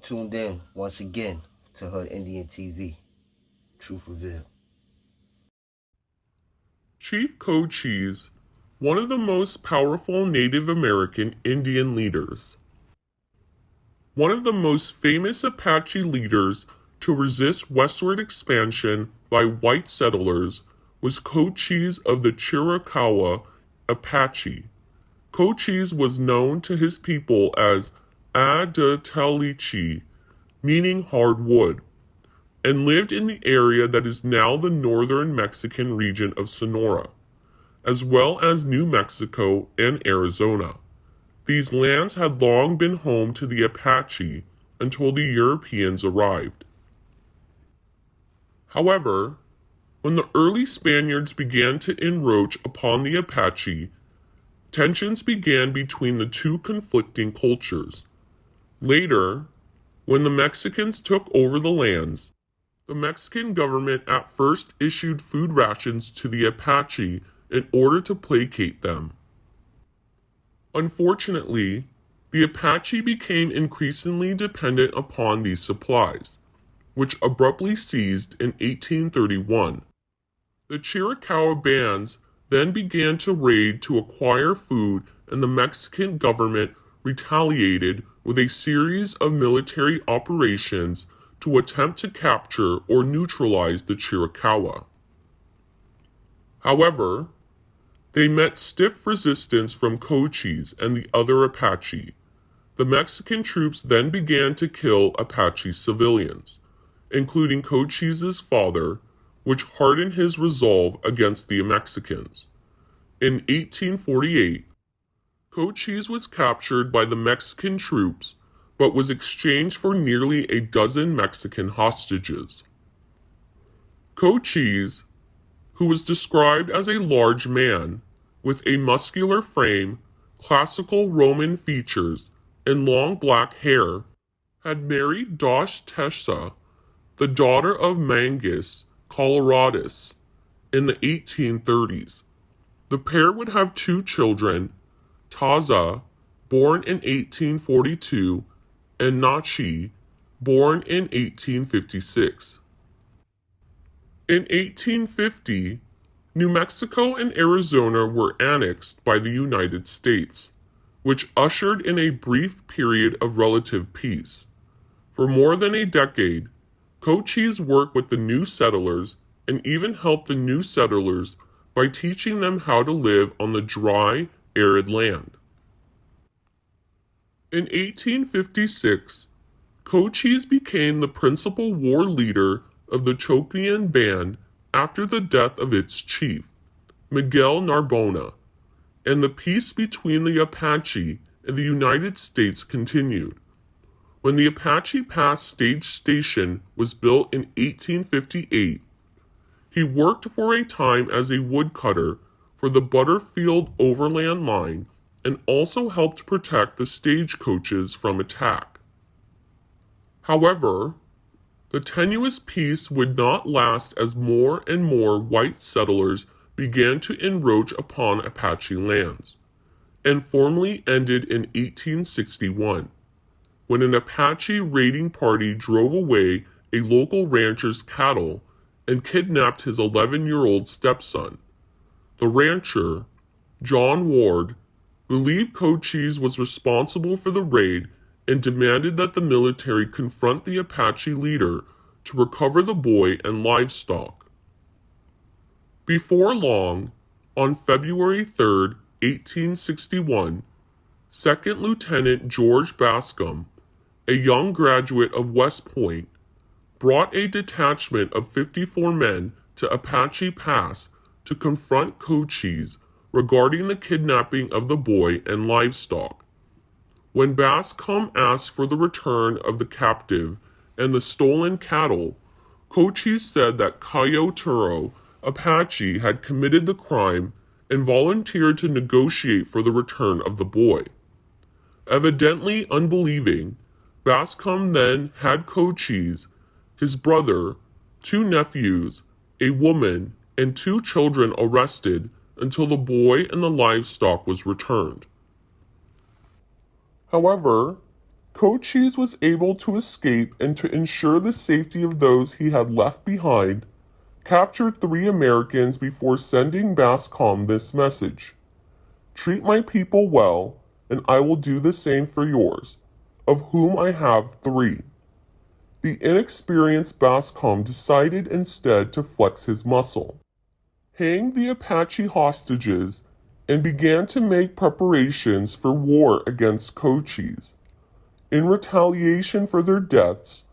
tuned in once again to Her Indian TV. Truth revealed. Chief Cochise, one of the most powerful Native American Indian leaders. One of the most famous Apache leaders to resist westward expansion by white settlers was Cochise of the Chiricahua Apache. Cochise was known to his people as Adetalichi, meaning hard wood, and lived in the area that is now the northern Mexican region of Sonora, as well as New Mexico and Arizona. These lands had long been home to the Apache until the Europeans arrived. However, when the early Spaniards began to encroach upon the Apache, tensions began between the two conflicting cultures. Later, when the Mexicans took over the lands, the Mexican government at first issued food rations to the Apache in order to placate them. Unfortunately, the Apache became increasingly dependent upon these supplies, which abruptly ceased in 1831. The Chiricahua bands then began to raid to acquire food, and the Mexican government retaliated with a series of military operations to attempt to capture or neutralize the Chiricahua. However, they met stiff resistance from Cochise and the other Apache. The Mexican troops then began to kill Apache civilians, including Cochise's father, which hardened his resolve against the Mexicans. In 1848, Cochise was captured by the Mexican troops, but was exchanged for nearly a dozen Mexican hostages. Cochise, who was described as a large man, with a muscular frame, classical Roman features, and long black hair, had married Dosh Tessa, the daughter of Mangus Coloradus, in the 1830s. The pair would have two children, Taza, born in 1842, and Nachi, born in 1856. In 1850, New Mexico and Arizona were annexed by the United States, which ushered in a brief period of relative peace. For more than a decade, Cochise worked with the new settlers and even helped the new settlers by teaching them how to live on the dry, arid land. In 1856, Cochise became the principal war leader of the Chokian band after the death of its chief, Miguel Narbona, and the peace between the Apache and the United States continued. When the Apache Pass stage station was built in 1858, he worked for a time as a woodcutter for the Butterfield Overland Line and also helped protect the stagecoaches from attack. However, the tenuous peace would not last as more and more white settlers began to encroach upon Apache lands, and formally ended in 1861, when an Apache raiding party drove away a local rancher's cattle and kidnapped his 11-year-old stepson. The rancher, John Ward, believed Cochise was responsible for the raid and demanded that the military confront the Apache leader to recover the boy and livestock. Before long, on February 3, 1861, Second Lieutenant George Bascom, a young graduate of West Point, brought a detachment of 54 men to Apache Pass to confront Cochise regarding the kidnapping of the boy and livestock. When Bascom asked for the return of the captive and the stolen cattle, Cochise said that Cayo Turo Apache had committed the crime and volunteered to negotiate for the return of the boy. Evidently unbelieving, Bascom then had Cochise, his brother, two nephews, a woman, and two children arrested until the boy and the livestock was returned. However, Cochise was able to escape and to ensure the safety of those he had left behind, captured 3 Americans before sending Bascom this message: "Treat my people well, and I will do the same for yours, of whom I have 3. The inexperienced Bascom decided instead to flex his muscle, hanged the Apache hostages, and began to make preparations for war against Cochise. In retaliation for their deaths,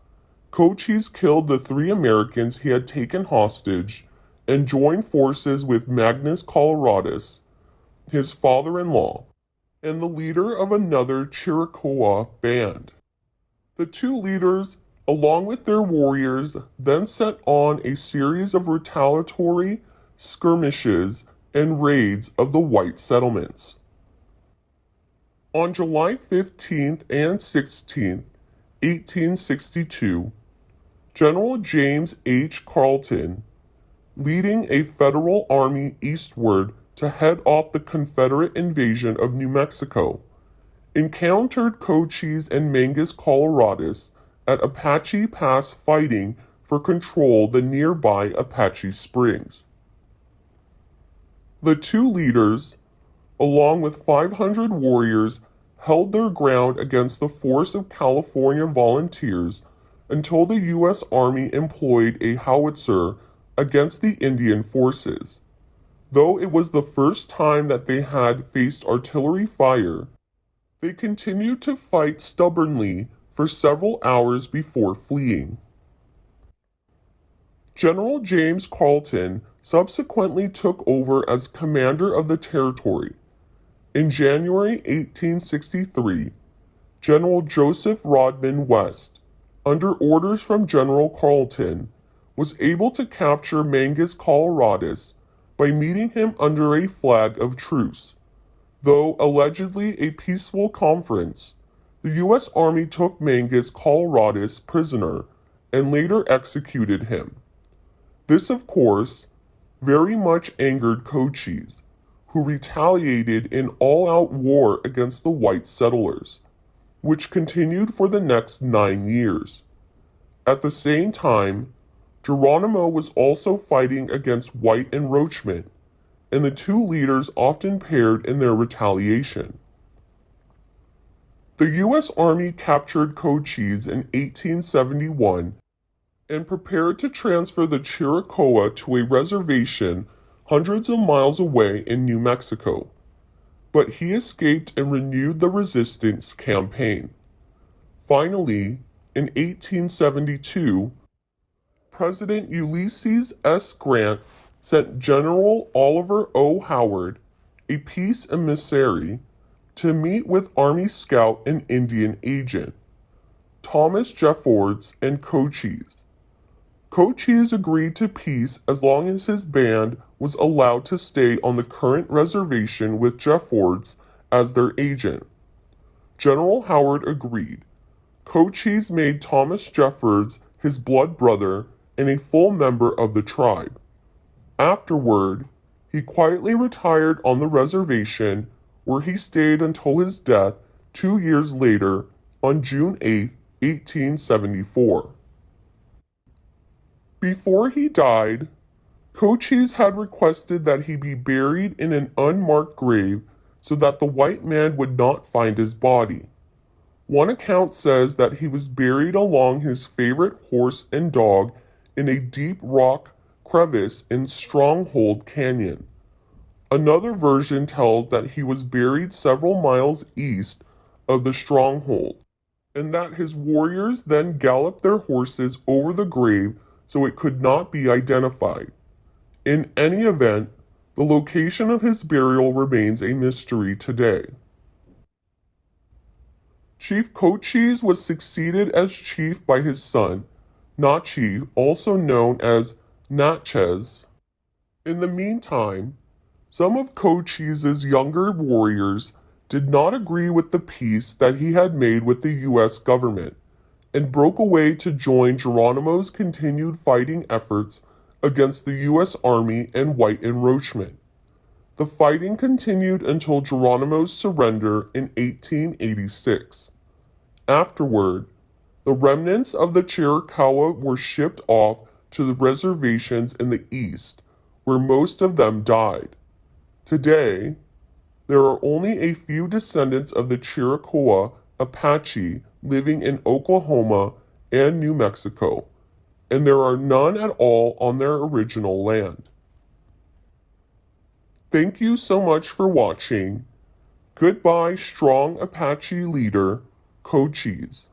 Cochise killed the 3 Americans he had taken hostage and joined forces with Magnus Coloradus, his father-in-law, and the leader of another Chiricahua band. The 2 leaders, along with their warriors, then set on a series of retaliatory skirmishes and raids of the white settlements. On July 15th and 16th, 1862, General James H. Carleton, leading a Federal army eastward to head off the Confederate invasion of New Mexico, encountered Cochise and Mangus Coloradus at Apache Pass fighting for control the nearby Apache Springs. The 2 leaders, along with 500 warriors, held their ground against the force of California volunteers until the U.S. Army employed a howitzer against the Indian forces. Though it was the first time that they had faced artillery fire, they continued to fight stubbornly for several hours before fleeing. General James Carleton subsequently took over as commander of the territory. In January 1863, General Joseph Rodman West, under orders from General Carleton, was able to capture Mangus Coloradus by meeting him under a flag of truce. Though allegedly a peaceful conference, the U.S. Army took Mangus Coloradus prisoner and later executed him. This, of course, very much angered Cochise, who retaliated in all-out war against the white settlers, which continued for the next 9 years. At the same time, Geronimo was also fighting against white encroachment, and the 2 leaders often paired in their retaliation. The U.S. Army captured Cochise in 1871 and prepared to transfer the Chiricahua to a reservation hundreds of miles away in New Mexico, but he escaped and renewed the resistance campaign. Finally, in 1872, President Ulysses S. Grant sent General Oliver O. Howard, a peace emissary, to meet with Army scout and Indian agent Thomas Jeffords and Cochise. Cochise agreed to peace as long as his band was allowed to stay on the current reservation with Jeffords as their agent. General Howard agreed. Cochise made Thomas Jeffords his blood brother and a full member of the tribe. Afterward, he quietly retired on the reservation, where he stayed until his death 2 years later on June 8, 1874. Before he died, Cochise had requested that he be buried in an unmarked grave so that the white man would not find his body. One account says that he was buried along his favorite horse and dog in a deep rock crevice in Stronghold Canyon. Another version tells that he was buried several miles east of the stronghold, and that his warriors then galloped their horses over the grave so it could not be identified. In any event, the location of his burial remains a mystery today. Chief Cochise was succeeded as chief by his son, Nachi, also known as Natchez. In the meantime, some of Cochise's younger warriors did not agree with the peace that he had made with the U.S. government and broke away to join Geronimo's continued fighting efforts against the U.S. Army and white encroachment. The fighting continued until Geronimo's surrender in 1886. Afterward, the remnants of the Chiricahua were shipped off to the reservations in the east, where most of them died. Today, there are only a few descendants of the Chiricahua Apache living in Oklahoma and New Mexico, and there are none at all on their original land. Thank you so much for watching. Goodbye, strong Apache leader, Cochise.